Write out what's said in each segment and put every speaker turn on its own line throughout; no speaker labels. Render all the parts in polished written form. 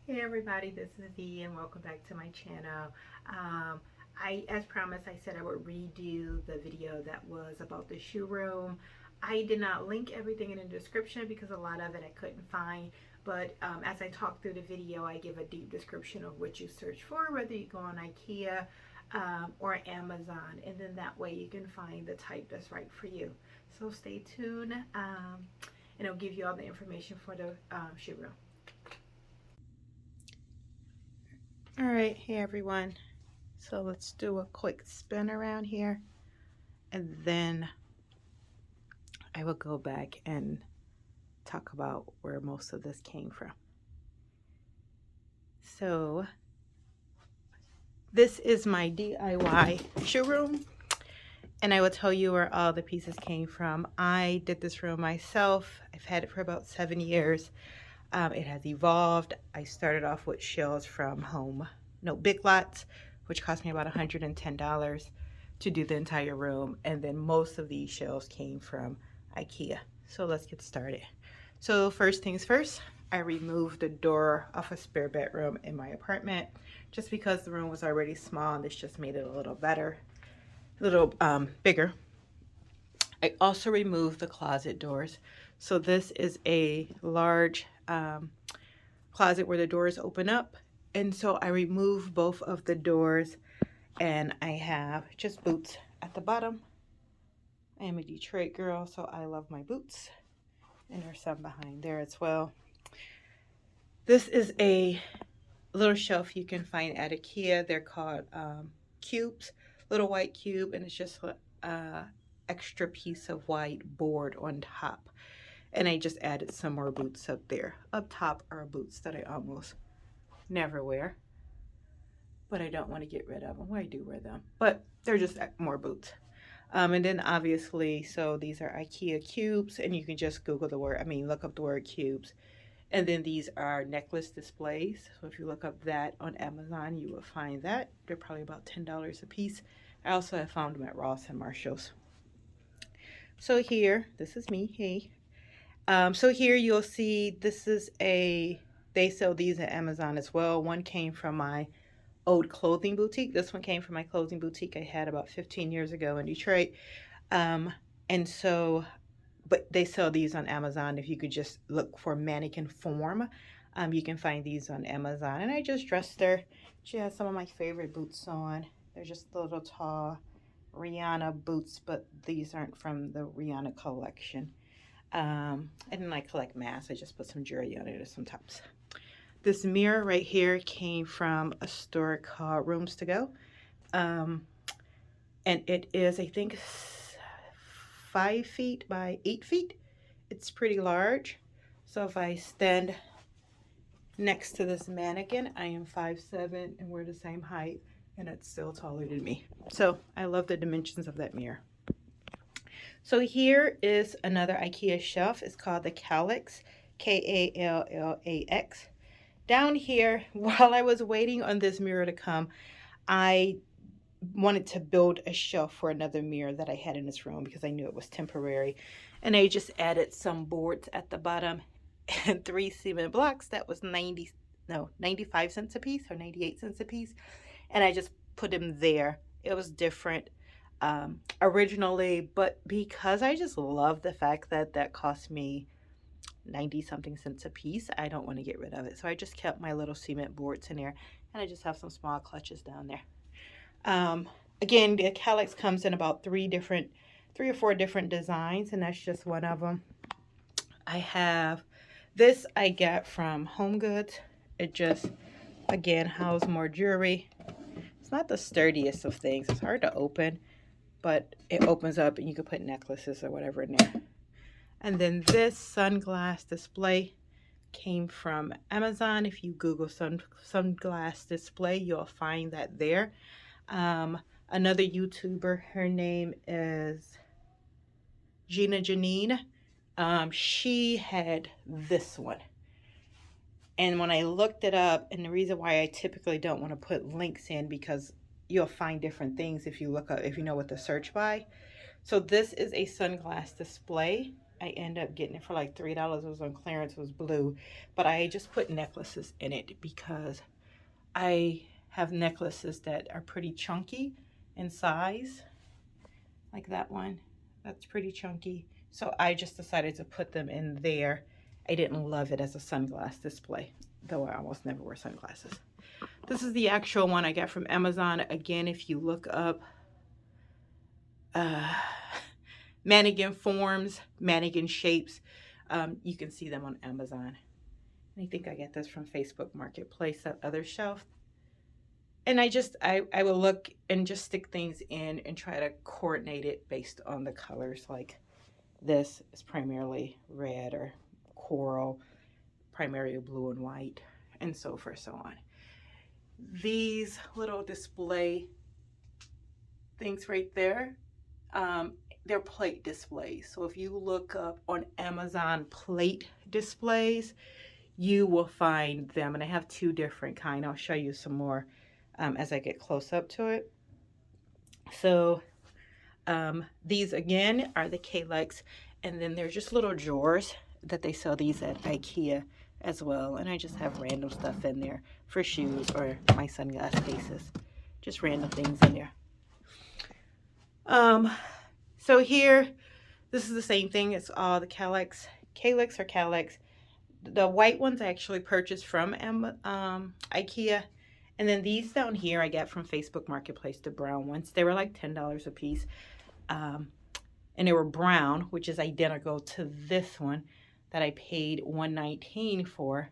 Hey everybody, this is V and welcome back to my channel. As promised, I said I would redo the video that was about the shoe room. I did not link everything in the description because a lot of it I couldn't find. But as I talk through the video, I give a deep description of what you search for, whether you go on IKEA or Amazon. And then that way you can find the type that's right for you. So stay tuned and it'll give you all the information for the shoe room. All right, hey everyone. So let's do a quick spin around here and then I will go back and talk about where most of this came from. So this is my DIY shoe room and I will tell you where all the pieces came from. I did this room myself. I've had it for about 7 years. It has evolved. I started off with shelves from Big Lots, which cost me about $110 to do the entire room. And then most of these shelves came from IKEA. So let's get started. So first things first, I removed the door off a spare bedroom in my apartment just because the room was already small and this just made it a little better, a little bigger. I also removed the closet doors. So this is a large closet where the doors open up. And so I removed both of the doors and I have just boots at the bottom. I am a Detroit girl, so I love my boots. And there's some behind there as well. This is a little shelf you can find at IKEA. They're called cubes, little white cube, and it's just an extra piece of white board on top. And I just added some more boots up there. Up top are boots that I almost never wear, but I don't want to get rid of them. Well, I do wear them, but they're just more boots. And then obviously, so these are IKEA cubes, and you can just Google the word, look up the word cubes. And then these are necklace displays. So if you look up that on Amazon, you will find that. They're probably about $10 a piece. I also have found them at Ross and Marshall's. So here, this is me, hey. So here you'll see they sell these at Amazon as well. One came from my old clothing boutique. This one came from my clothing boutique I had about 15 years ago in Detroit. And so, but they sell these on Amazon. If you could just look for mannequin form, you can find these on Amazon. And I just dressed her. She has some of my favorite boots on. They're just a little tall Rihanna boots, but these aren't from the Rihanna collection. I didn't collect masks. I just put some jewelry on it or some tops. This mirror right here came from a store called Rooms to Go. And it is, I think, 5 feet by 8 feet. It's pretty large. So if I stand next to this mannequin, I am 5'7" and we're the same height, and it's still taller than me. So I love the dimensions of that mirror. So here is another IKEA shelf. It's called the Kallax, Kallax. Down here, while I was waiting on this mirror to come, I wanted to build a shelf for another mirror that I had in this room because I knew it was temporary. And I just added some boards at the bottom and 3 cement blocks. That was 95 cents a piece or 98 cents a piece. And I just put them there. It was different originally, but because I just love the fact that that cost me 90 something cents a piece, I don't want to get rid of it. So I just kept my little cement boards in there, and I just have some small clutches down there. Again, the Kallax comes in about 3 or 4 different designs, and that's just one of them. I have this I got from Home Goods. It just, again, houses more jewelry. It's not the sturdiest of things. It's hard to open, but it opens up and you can put necklaces or whatever in there. And then this Sunglass Display came from Amazon. If you Google Sunglass Display, you'll find that there. Another YouTuber, her name is Gina Janine. She had this one. And when I looked it up, and the reason why I typically don't want to put links in because you'll find different things if you look up, if you know what to search by. So this is a Sunglass Display. I end up getting it for like $3. It was on clearance. It was blue. But I just put necklaces in it because I have necklaces that are pretty chunky in size. Like that one. That's pretty chunky. So I just decided to put them in there. I didn't love it as a sunglass display, though I almost never wear sunglasses. This is the actual one I got from Amazon. Again, if you look up mannequin forms, mannequin shapes, you can see them on Amazon. I think I get this from Facebook Marketplace, that other shelf. And I will look and just stick things in and try to coordinate it based on the colors. Like this is primarily red or coral, primarily blue and white, and so forth, so on. These little display things right there, they're plate displays. So if you look up on Amazon plate displays, you will find them. And I have two different kind. I'll show you some more as I get close up to it. So these again are the Kalex, and then they're just little drawers that they sell these at IKEA as well. And I just have random stuff in there for shoes or my sunglass cases, just random things in there. So here, this is the same thing. It's all the Kalex or Kalex. The white ones I actually purchased from IKEA. And then these down here I got from Facebook Marketplace, the brown ones. They were like $10 a piece. And they were brown, which is identical to this one that I paid $119 for.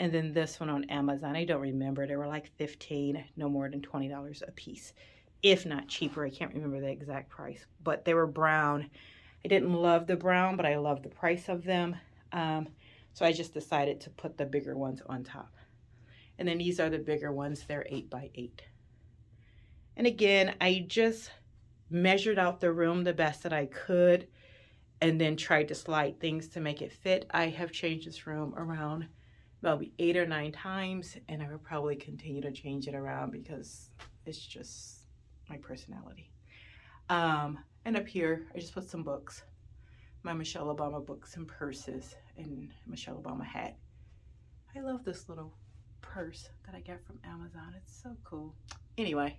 And then this one on Amazon, I don't remember. They were like $15, no more than $20 a piece, if not cheaper. I can't remember the exact price, but they were brown. I didn't love the brown, but I loved the price of them. So I just decided to put the bigger ones on top. And then these are the bigger ones. They're 8 by 8. And again, I just measured out the room the best that I could and then tried to slide things to make it fit. I have changed this room around maybe 8 or 9 times, and I will probably continue to change it around because it's just my personality. And up here, I just put some books. My Michelle Obama books and purses and Michelle Obama hat. I love this little purse that I got from Amazon. It's so cool. Anyway,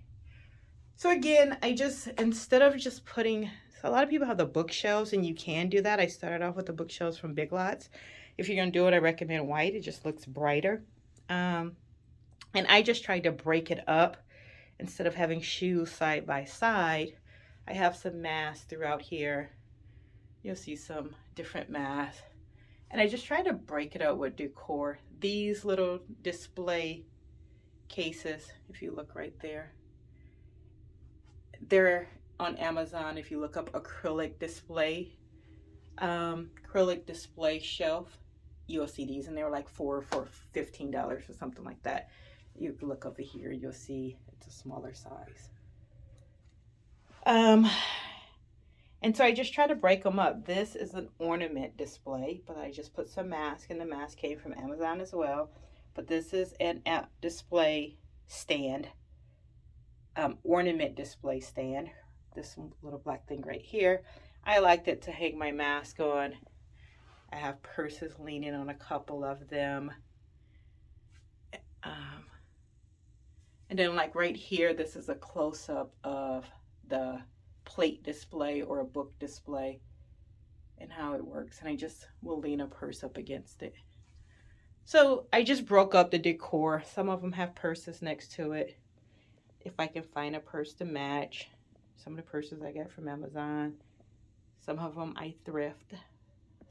so again, I just, instead of just putting, so a lot of people have the bookshelves, and you can do that. I started off with the bookshelves from Big Lots. If you're going to do it, I recommend white. It just looks brighter. And I just tried to break it up. Instead of having shoes side by side, I have some masks throughout here. You'll see some different masks. And I just tried to break it out with decor. These little display cases, if you look right there, they're on Amazon. If you look up acrylic display shelf, you'll see these, and they were like $4 for $15 or something like that. You can look over here, you'll see it's a smaller size. And so I just try to break them up. This is an ornament display, but I just put some mask, and the mask came from Amazon as well. But this is an display stand, ornament display stand. This little black thing right here. I liked it to hang my mask on. I have purses leaning on a couple of them. And then like right here, this is a close-up of the plate display or a book display and how it works. And I just will lean a purse up against it. So I just broke up the decor. Some of them have purses next to it. If I can find a purse to match. Some of the purses I get from Amazon. Some of them I thrift.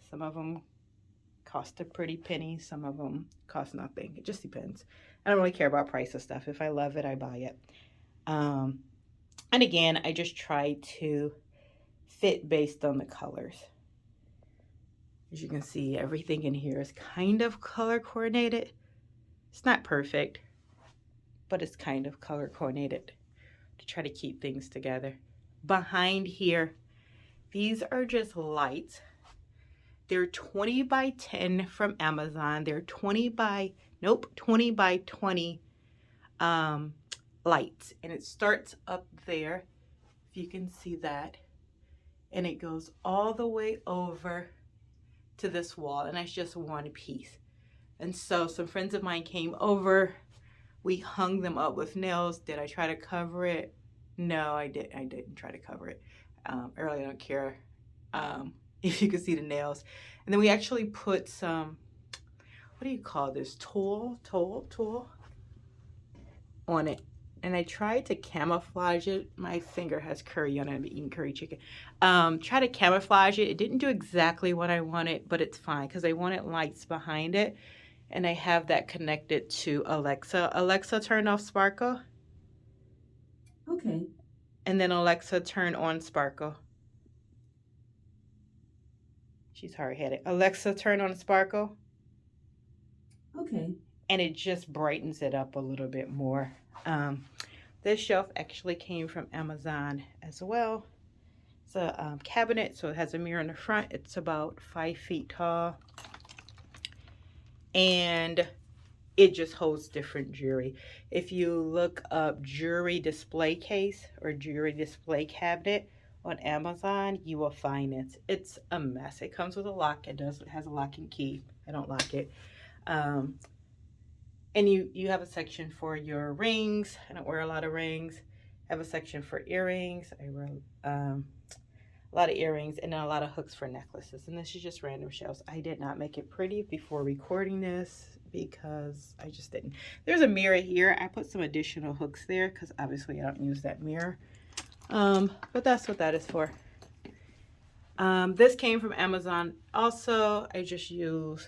Some of them cost a pretty penny. Some of them cost nothing. It just depends. I don't really care about price of stuff. If I love it, I buy it. And again, I just try to fit based on the colors. As you can see, everything in here is kind of color coordinated. It's not perfect, but it's kind of color coordinated to try to keep things together. Behind here, these are just lights. They're 20 by 10 from Amazon. They're 20 by 20 lights. And it starts up there, if you can see that. and it goes all the way over to this wall, and that's just one piece. And so some friends of mine came over. We hung them up with nails. Did I try to cover it? No, I didn't try to cover it. I really don't care if you can see the nails. And then we actually put some, what do you call this? Tulle on it. And I tried to camouflage it. My finger has curry on it. I've been eating curry chicken. Try to camouflage it. It didn't do exactly what I wanted, but it's fine because I wanted lights behind it. And I have that connected to Alexa. Alexa, turn off sparkle.
Okay.
And then Alexa, turn on sparkle. She's hard-headed. Alexa, turn on sparkle.
Okay.
And it just brightens it up a little bit more. This shelf actually came from Amazon as well. It's a cabinet, so it has a mirror in the front. It's about 5 feet tall. And it just holds different jewelry. If you look up jewelry display case or jewelry display cabinet on Amazon, you will find it. It's a mess. It comes with a lock. It has a lock and key. I don't lock it. And you have a section for your rings. I don't wear a lot of rings. I have a section for earrings. I wear a lot of earrings and then a lot of hooks for necklaces. And this is just random shelves. I did not make it pretty before recording this because I just didn't. There's a mirror here. I put some additional hooks there because obviously I don't use that mirror. But that's what that is for. This came from Amazon. Also, I just use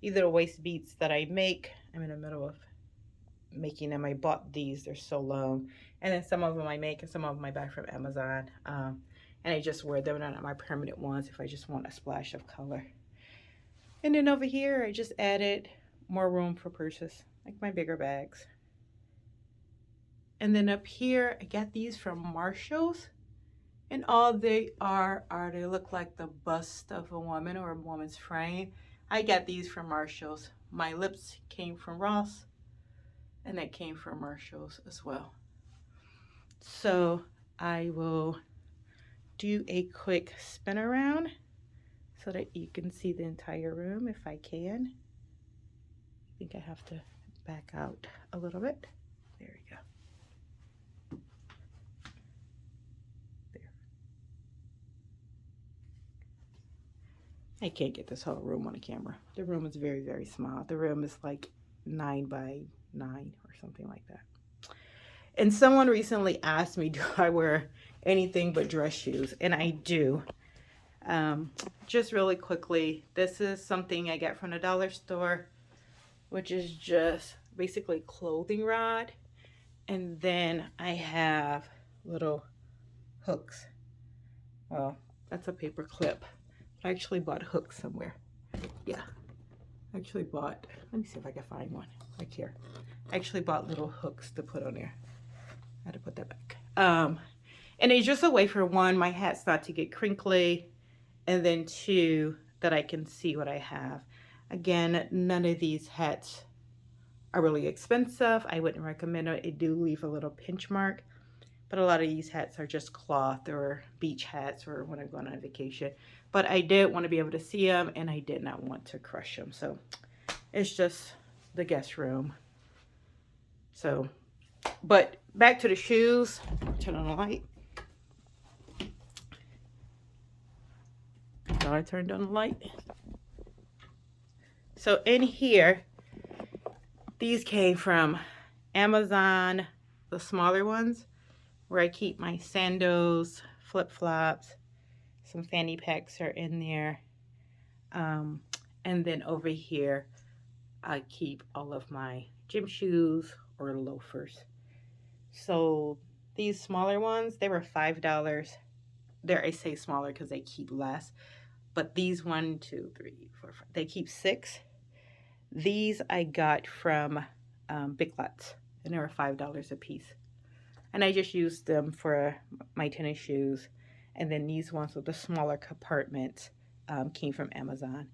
either the waist beads that I make. I'm in the middle of making them. I bought these. They're so long. And then some of them I make and some of them I buy from Amazon. And I just wear them. They're not my permanent ones if I just want a splash of color. And then over here, I just added more room for purses, like my bigger bags. And then up here, I got these from Marshall's. And all they are they look like the bust of a woman or a woman's frame. I got these from Marshall's. My lips came from Ross, and that came from Marshall's as well. So I will do a quick spin around so that you can see the entire room if I can. I think I have to back out a little bit. There we go. There. I can't get this whole room on the camera. The room is very, very small. The room is like 9 by 9 or something like that. And someone recently asked me, do I wear anything but dress shoes? And I do. Just really quickly, this is something I got from the dollar store, which is just basically clothing rod. And then I have little hooks. Well, that's a paper clip. I actually bought hooks somewhere. Yeah, I actually bought, let me see if I can find one right here. I actually bought little hooks to put on there. I had to put that back. And it's just a way for one, my hats not to get crinkly, and then two, that I can see what I have. Again, none of these hats are really expensive. I wouldn't recommend it. It do leave a little pinch mark, but a lot of these hats are just cloth or beach hats or when I'm going on vacation. But I did want to be able to see them, and I did not want to crush them. So it's just the guest room. So, but back to the shoes. Turn on the light. Thought I turned on the light. So in here, these came from Amazon, the smaller ones, where I keep my sandals, flip-flops, some fanny packs are in there. And then over here, I keep all of my gym shoes or loafers. So these smaller ones, they were $5. There, I say smaller because they keep less. But these 1, 2, 3, 4, 5, they keep 6. These I got from Big Lots, and they were $5 a piece. And I just used them for my tennis shoes. And then these ones with the smaller compartments came from Amazon.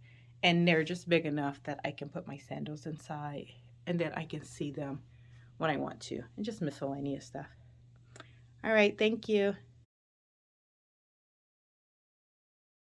And they're just big enough that I can put my sandals inside, and then I can see them when I want to, and just miscellaneous stuff. All right, thank you.